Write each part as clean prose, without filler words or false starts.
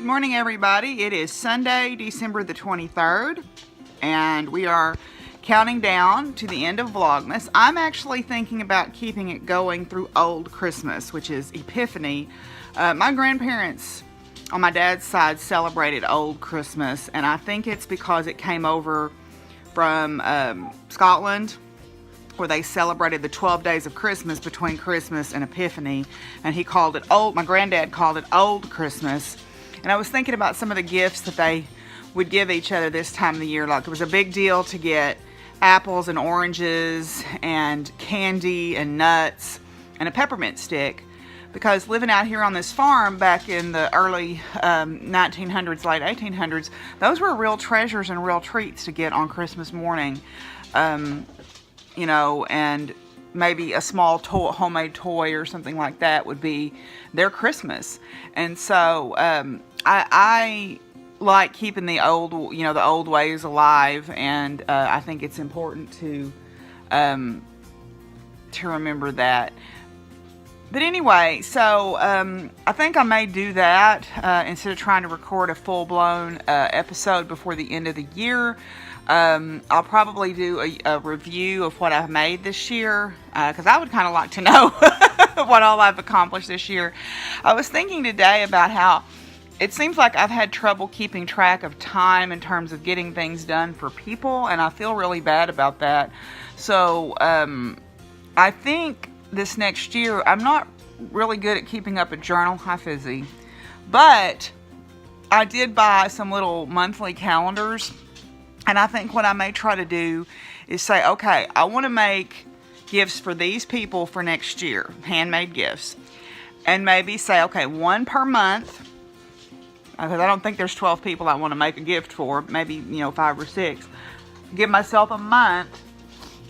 morning, everybody. It is Sunday, December the 23rd, and we are counting down to the end of Vlogmas. I'm actually thinking about keeping it going through Old Christmas, which is Epiphany. My grandparents on my dad's side celebrated Old Christmas, and I think it's because it came over from Scotland, where they celebrated the 12 days of Christmas between Christmas and Epiphany, and he called it my granddad called it Old Christmas. And I was thinking about some of the gifts that they would give each other this time of the year. Like, it was a big deal to get apples and oranges and candy and nuts and a peppermint stick, because living out here on this farm back in the early 1900s, late 1800s, those were real treasures and real treats to get on Christmas morning. You know, and maybe a small homemade toy or something like that would be their Christmas. And so I like keeping the old, the old ways alive, and I think it's important to remember that. But anyway, so I think I may do that instead of trying to record a full-blown episode before the end of the year. I'll probably do a review of what I've made this year, because I would kind of like to know what all I've accomplished this year. I was thinking today about how it seems like I've had trouble keeping track of time in terms of getting things done for people, and I feel really bad about that. So I think this next year, I'm not really good at keeping up a journal. Hi, Fizzy. But I did buy some little monthly calendars. And I think what I may try to do is say, okay, I want to make gifts for these people for next year, handmade gifts. And maybe say, okay, one per month, because I don't think there's 12 people I want to make a gift for, maybe, 5 or 6. Give myself a month.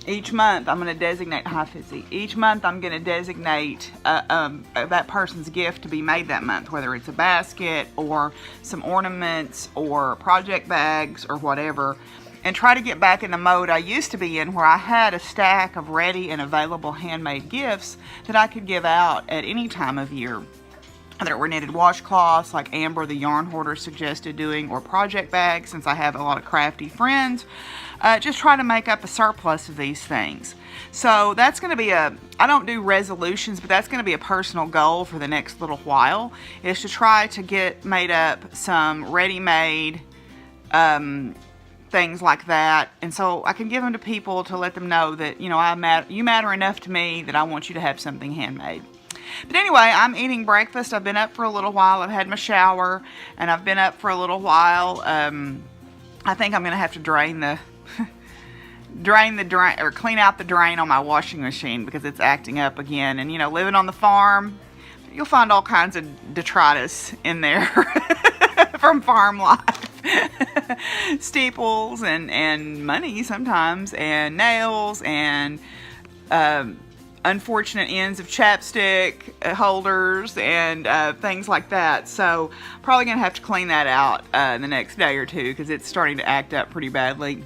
Each month I'm going to designate, hi Fizzy, each month I'm going to designate that person's gift to be made that month, whether it's a basket or some ornaments or project bags or whatever, and try to get back in the mode I used to be in, where I had a stack of ready and available handmade gifts that I could give out at any time of year. Whether it were knitted washcloths like Amber, the yarn hoarder, suggested doing, or project bags, since I have a lot of crafty friends. Just try to make up a surplus of these things. So that's going to be I don't do resolutions, but that's going to be a personal goal for the next little while, is to try to get made up some ready-made things like that. And so I can give them to people to let them know that, you matter enough to me that I want you to have something handmade. But anyway, I'm eating breakfast. I've been up for a little while. I've had my shower, and I've been up for a little while. I think I'm going to have to clean out the drain on my washing machine, because it's acting up again. And, living on the farm, you'll find all kinds of detritus in there from farm life. Steeples and money sometimes, and nails, and unfortunate ends of chapstick holders and things like that. So probably gonna have to clean that out in the next day or two, because it's starting to act up pretty badly.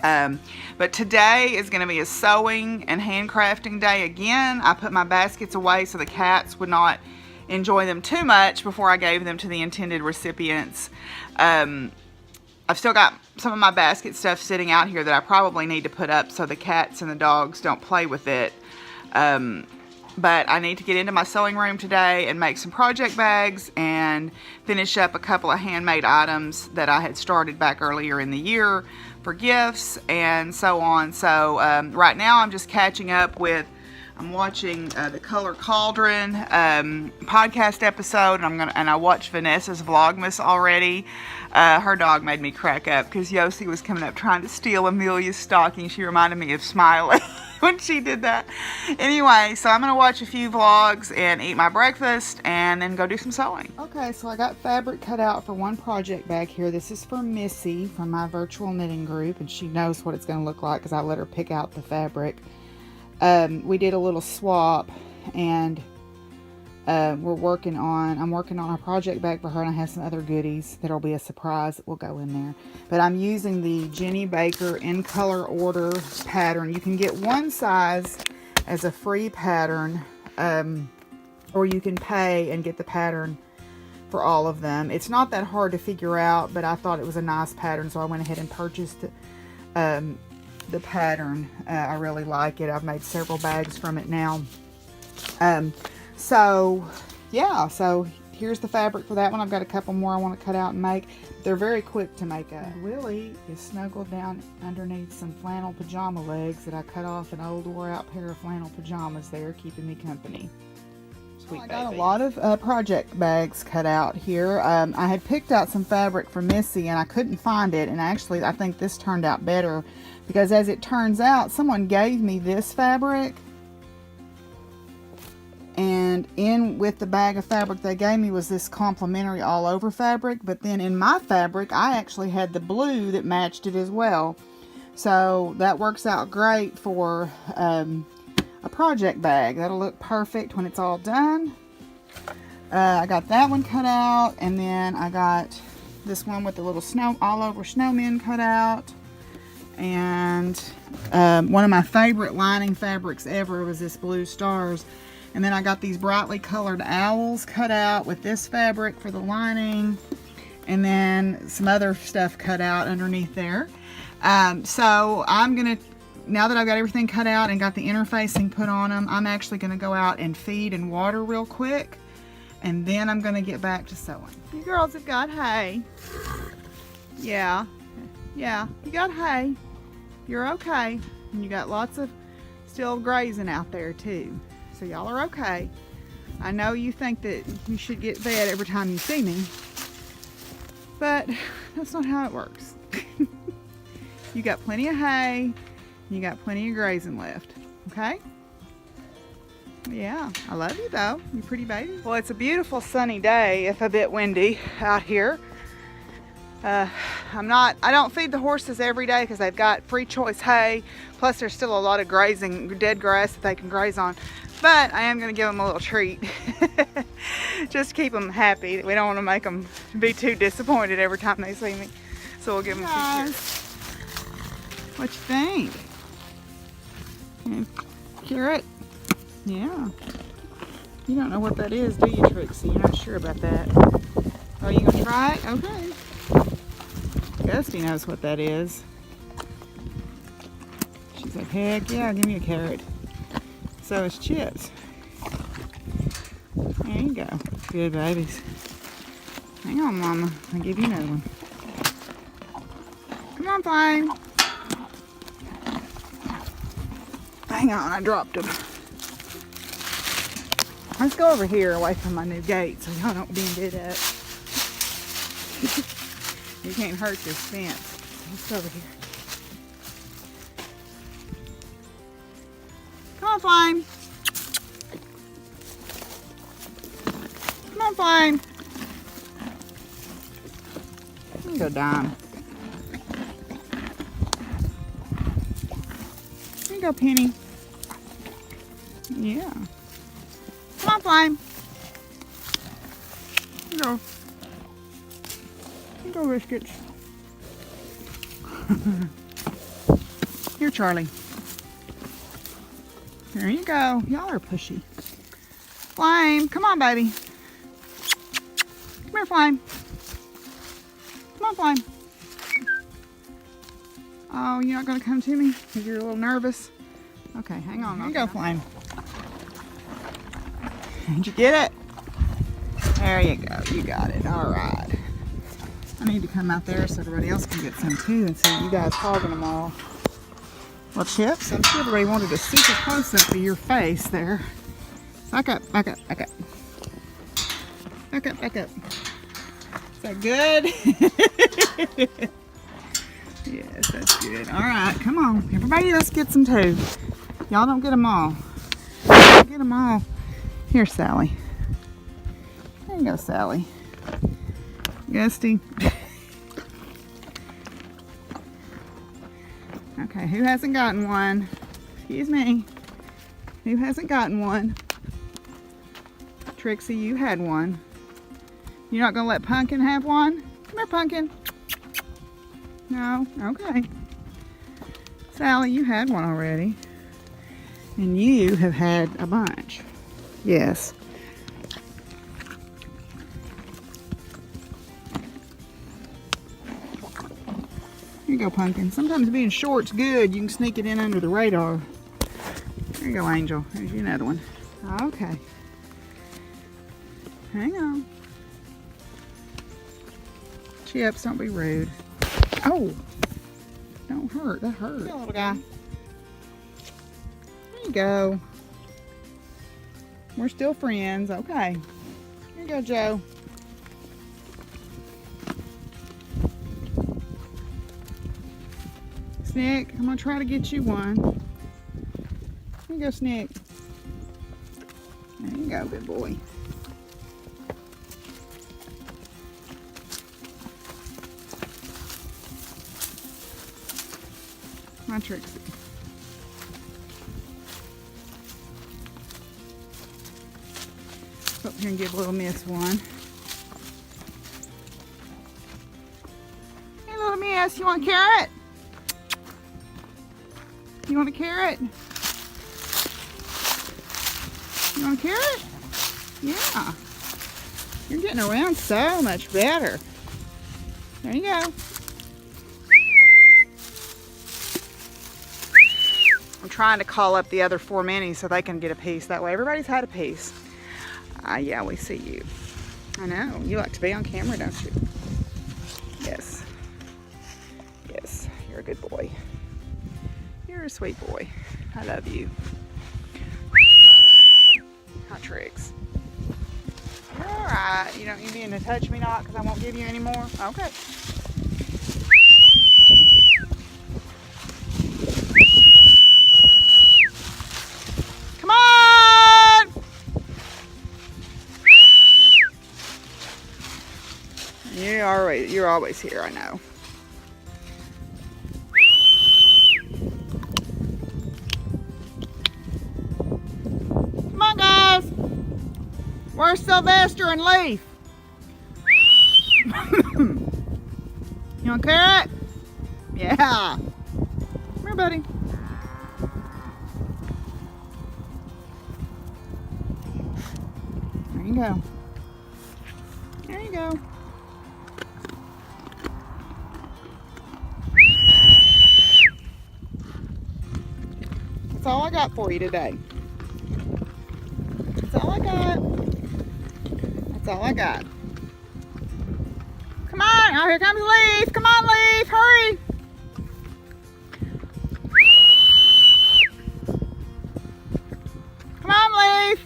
But today is going to be a sewing and handcrafting day again. I put my baskets away so the cats would not enjoy them too much before I gave them to the intended recipients. I've still got some of my basket stuff sitting out here that I probably need to put up so the cats and the dogs don't play with it. But I need to get into my sewing room today and make some project bags and finish up a couple of handmade items that I had started back earlier in the year for gifts and so on. So right now I'm just catching up with, I'm watching the Color Cauldron podcast episode, and I watched Vanessa's Vlogmas already. Her dog made me crack up because Yossi was coming up trying to steal Amelia's stocking. She reminded me of Smiley when she did that. Anyway, so I'm going to watch a few vlogs and eat my breakfast and then go do some sewing. Okay, so I got fabric cut out for one project bag here. This is for Missy from my virtual knitting group, and she knows what it's going to look like because I let her pick out the fabric. We did a little swap, and I'm working on a project bag for her, and I have some other goodies that'll be a surprise that will go in there. But I'm using the Jenny Baker in color order pattern. You can get one size as a free pattern, or you can pay and get the pattern for all of them. It's not that hard to figure out, but I thought it was a nice pattern, so I went ahead and purchased the pattern. I really like it. I've made several bags from it now. So yeah, so here's the fabric for that one. I've got a couple more I want to cut out and make. They're very quick to make up. Willie is snuggled down underneath some flannel pajama legs that I cut off an old wore out pair of flannel pajamas there, keeping me company. Sweet baby. I got a lot of project bags cut out here. I had picked out some fabric for Missy and I couldn't find it, and actually I think this turned out better because, as it turns out, someone gave me this fabric, and in with the bag of fabric they gave me was this complimentary all over fabric, but then in my fabric I actually had the blue that matched it as well. So that works out great for a project bag. That'll look perfect when it's all done. I got that one cut out, and then I got this one with the little snow all over snowmen cut out. And one of my favorite lining fabrics ever was this blue stars. And then I got these brightly colored owls cut out with this fabric for the lining, and then some other stuff cut out underneath there. So I'm gonna, now that I've got everything cut out and got the interfacing put on them, I'm actually gonna go out and feed and water real quick, and then I'm gonna get back to sewing. You girls have got hay. Yeah, you got hay. You're okay. And you got lots of still grazing out there too. So y'all are okay. I know you think that you should get fed every time you see me, but that's not how it works. You got plenty of hay, you got plenty of grazing left, okay? Yeah, I love you though, you pretty baby. Well, it's a beautiful sunny day, if a bit windy out here. I don't feed the horses every day because they've got free choice hay, plus there's still a lot of grazing, dead grass that they can graze on. But I am going to give them a little treat, just to keep them happy. We don't want to make them be too disappointed every time they see me. So we'll give them a few carrots. What you think? Carrot? Yeah. You don't know what that is, do you, Trixie? You're not sure about that. Oh, you going to try it? Okay. Gusty knows what that is. She's like, heck yeah, give me a carrot. So it's chips. There you go. Good babies. Hang on, Mama. I'll give you another one. Come on, Flame. Hang on, I dropped him. Let's go over here away from my new gate so y'all don't bend it up. You can't hurt this fence. Let's go over here. Come on, Flame. Come on, Flame. There you go, Dime. There you go, Penny. Yeah. Come on, Flame. Here you go. Here you go, Biscuits. Here, Charlie. There you go. Y'all are pushy. Flame, come on, baby. Come here, Flame. Come on, Flame. Oh, you're not going to come to me because you're a little nervous? Okay, hang on. Here you go, Flame. Did you get it? There you go. You got it. All right. I need to come out there so everybody else can get some too, and see you guys hogging them all. Well, Chips, I'm sure everybody wanted a super close-up of your face there. Back up, back up, back up. Back up, back up. Is that good? Yes, that's good. All right, come on. Everybody, let's get some too. Y'all don't get them all. Get them all. Here, Sally. There you go, Sally. Gusty. Okay, who hasn't gotten one? Excuse me. Who hasn't gotten one? Trixie, you had one. You're not gonna let Pumpkin have one? Come here, Pumpkin. No? Okay. Sally, you had one already. And you have had a bunch. Yes. Here you go, Pumpkin. Sometimes being short's good. You can sneak it in under the radar. There you go, Angel. Here's you another one. Okay. Hang on. Chips, don't be rude. Oh! Don't hurt. That hurt. Here, little guy. There you go. We're still friends. Okay. Here you go, Joe. Snick, I'm gonna try to get you one. Here you go, Snick. There you go, good boy. My Trixie. Up here and give little Miss one. Hey, little Miss, you want a carrot? You want a carrot? You want a carrot? Yeah. You're getting around so much better. There you go. I'm trying to call up the other 4 minis so they can get a piece. That way everybody's had a piece. Yeah, we see you. I know. You like to be on camera, don't you? Yes. Yes, you're a good boy. You're a sweet boy. I love you. Hot tricks. You're alright. You don't need me to touch me not because I won't give you any more? Okay. Come on! You're always here, I know. Where's Sylvester and Leaf? You want a carrot? Yeah. Come here, buddy. There you go. There you go. That's all I got for you today. That's all I got. That's all I got. Come on. Oh, here comes Leaf. Come on, Leaf. Hurry. Come on, Leaf.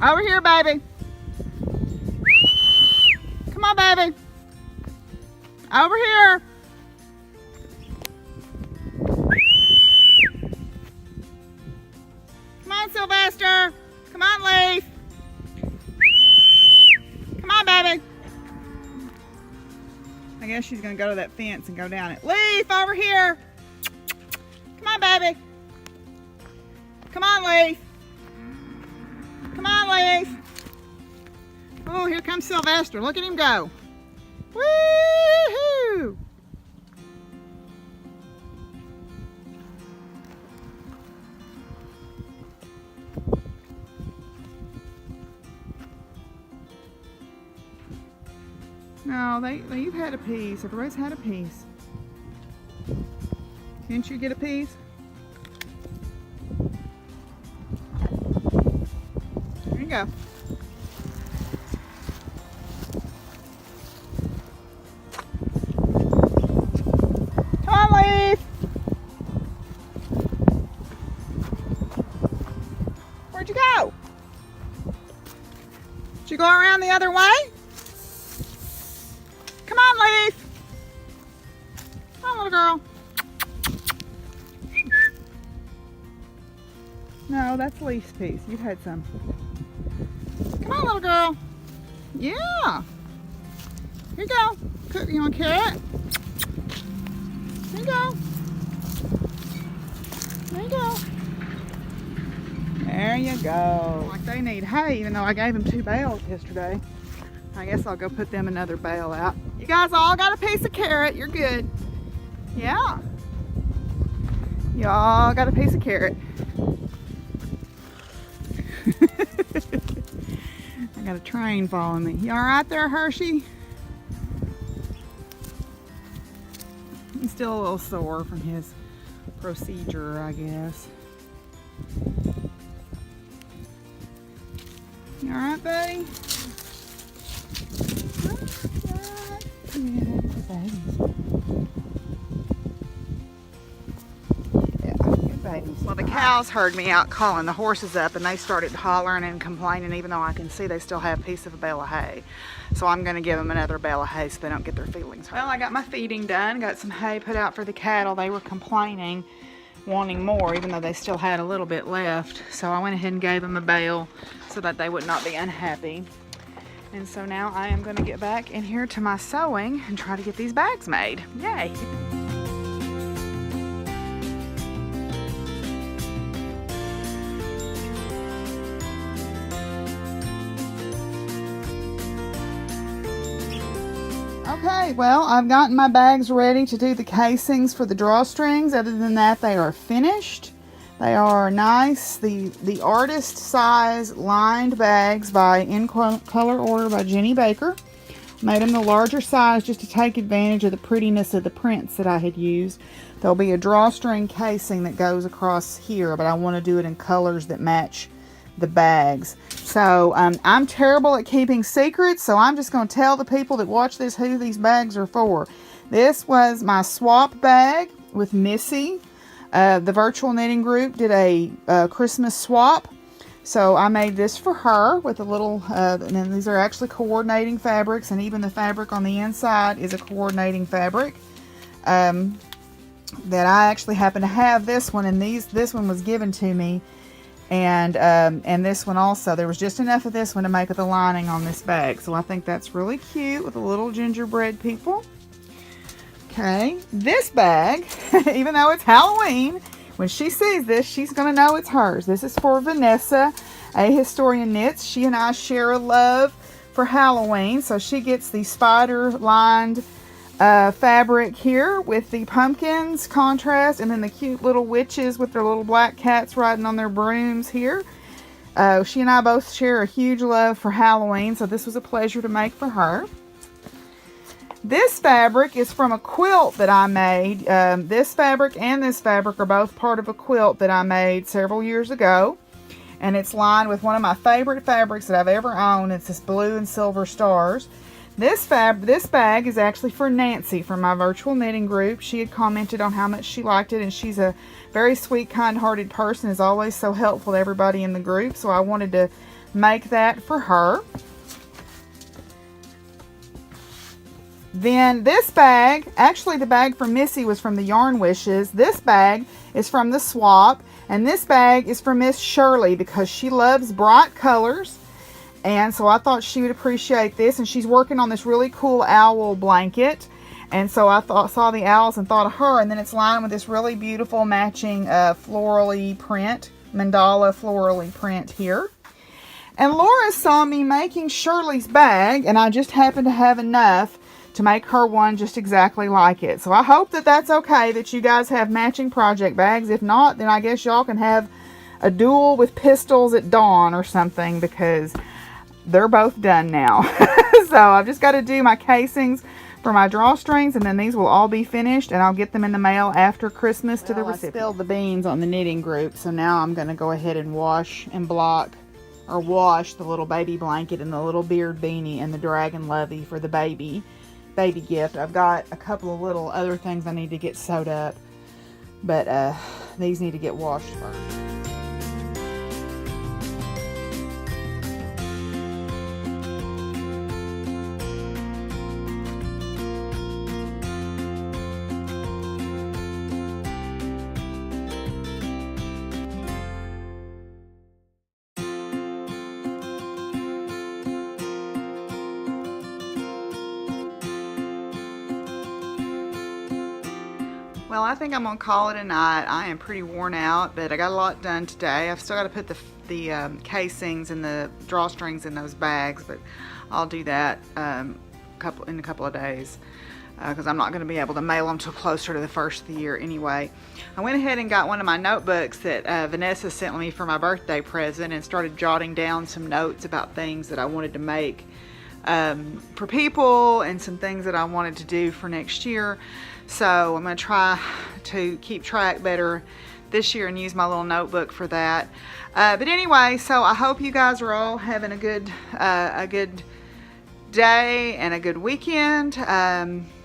Over here, baby. Come on, baby. Over here. Come on, Sylvester. Come on, Leaf. Come on, baby. I guess she's going to go to that fence and go down it. Leaf, over here. Come on, baby. Come on, Leaf. Come on, Leaf. Oh, here comes Sylvester. Look at him go. Woo-hoo! No, you've had a piece. Everybody's had a piece. Didn't you get a piece? There you go. Come on, Leaf. Where'd you go? Did you go around the other way? Come on, Leaf. Come on, little girl. No, that's Leaf's piece. You've had some. Come on, little girl. Yeah. Here you go. You want a carrot? There you go. There you go. There you go. Like they need hay, even though I gave them 2 bales yesterday. I guess I'll go put them another bale out. You guys all got a piece of carrot. You're good. Yeah. You all got a piece of carrot. I got a train following me. You all right there, Hershey? still a little sore from his procedure, I guess. You all right, buddy? Well, the cows heard me out calling the horses up, and they started hollering and complaining, even though I can see they still have a piece of a bale of hay. So I'm going to give them another bale of hay so they don't get their feelings hurt. Well, I got my feeding done, got some hay put out for the cattle. They were complaining, wanting more, even though they still had a little bit left. So I went ahead and gave them a bale so that they would not be unhappy. And so now I am going to get back in here to my sewing and try to get these bags made. Yay! Okay, well, I've gotten my bags ready to do the casings for the drawstrings. Other than that, they are finished. They are nice. The artist size lined bags in color order by Jenny Baker. Made them the larger size just to take advantage of the prettiness of the prints that I had used. There'll be a drawstring casing that goes across here, but I want to do it in colors that match the bags. So I'm terrible at keeping secrets, so I'm just going to tell the people that watch this who these bags are for. This was my swap bag with Missy. The virtual knitting group did a Christmas swap, so I made this for her with a little, and these are actually coordinating fabrics, and even the fabric on the inside is a coordinating fabric. That I actually happen to have this one, and this one was given to me. And this one also, there was just enough of this one to make the lining on this bag. So I think that's really cute with the little gingerbread people. Okay, this bag, even though it's Halloween, when she sees this, she's going to know it's hers. This is for Vanessa, A Historian Knits. She and I share a love for Halloween. So she gets the spider lined fabric here with the pumpkins contrast, and then the cute little witches with their little black cats riding on their brooms here. She and I both share a huge love for Halloween, so this was a pleasure to make for her. This fabric is from a quilt that I made. This fabric and this fabric are both part of a quilt that I made several years ago, and it's lined with one of my favorite fabrics that I've ever owned. It's this blue and silver stars. This bag is actually for Nancy from my virtual knitting group. She had commented on how much she liked it, and she's a very sweet, kind-hearted person, is always so helpful to everybody in the group, so I wanted to make that for her. Then this bag, actually the bag for Missy was from the Yarn Wishes. This bag is from the swap, and this bag is for Miss Shirley because she loves bright colors. And so I thought she would appreciate this, and she's working on this really cool owl blanket. And so I saw the owls and thought of her, and then it's lined with this really beautiful matching florally print, mandala florally print here. And Laura saw me making Shirley's bag, and I just happened to have enough to make her one just exactly like it. So I hope that that's okay, that you guys have matching project bags. If not, then I guess y'all can have a duel with pistols at dawn or something, because they're both done now. So I've just got to do my casings for my drawstrings, and then these will all be finished, and I'll get them in the mail after Christmas to the recipient. I spilled the beans on the knitting group, so now I'm going to go ahead and wash and wash the little baby blanket and the little beard beanie and the dragon lovey for the baby gift. I've got a couple of little other things I need to get sewed up, but these need to get washed first. Well, I think I'm gonna call it a night. I am pretty worn out, but I got a lot done today. I've still got to put the casings and the drawstrings in those bags, but I'll do that in a couple of days because I'm not going to be able to mail them till closer to the first of the year anyway. I went ahead and got one of my notebooks that Vanessa sent me for my birthday present and started jotting down some notes about things that I wanted to make for people and some things that I wanted to do for next year. So I'm going to try to keep track better this year and use my little notebook for that. But anyway, so I hope you guys are all having a good day and a good weekend.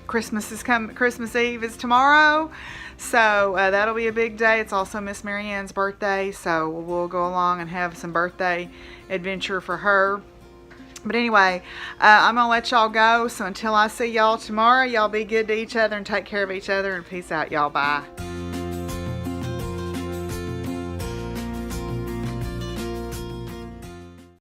Christmas Eve is tomorrow, so that'll be a big day. It's also Miss Marianne's birthday, so we'll go along and have some birthday adventure for her. But anyway, I'm gonna let y'all go. So until I see y'all tomorrow, y'all be good to each other and take care of each other, and peace out, y'all. Bye.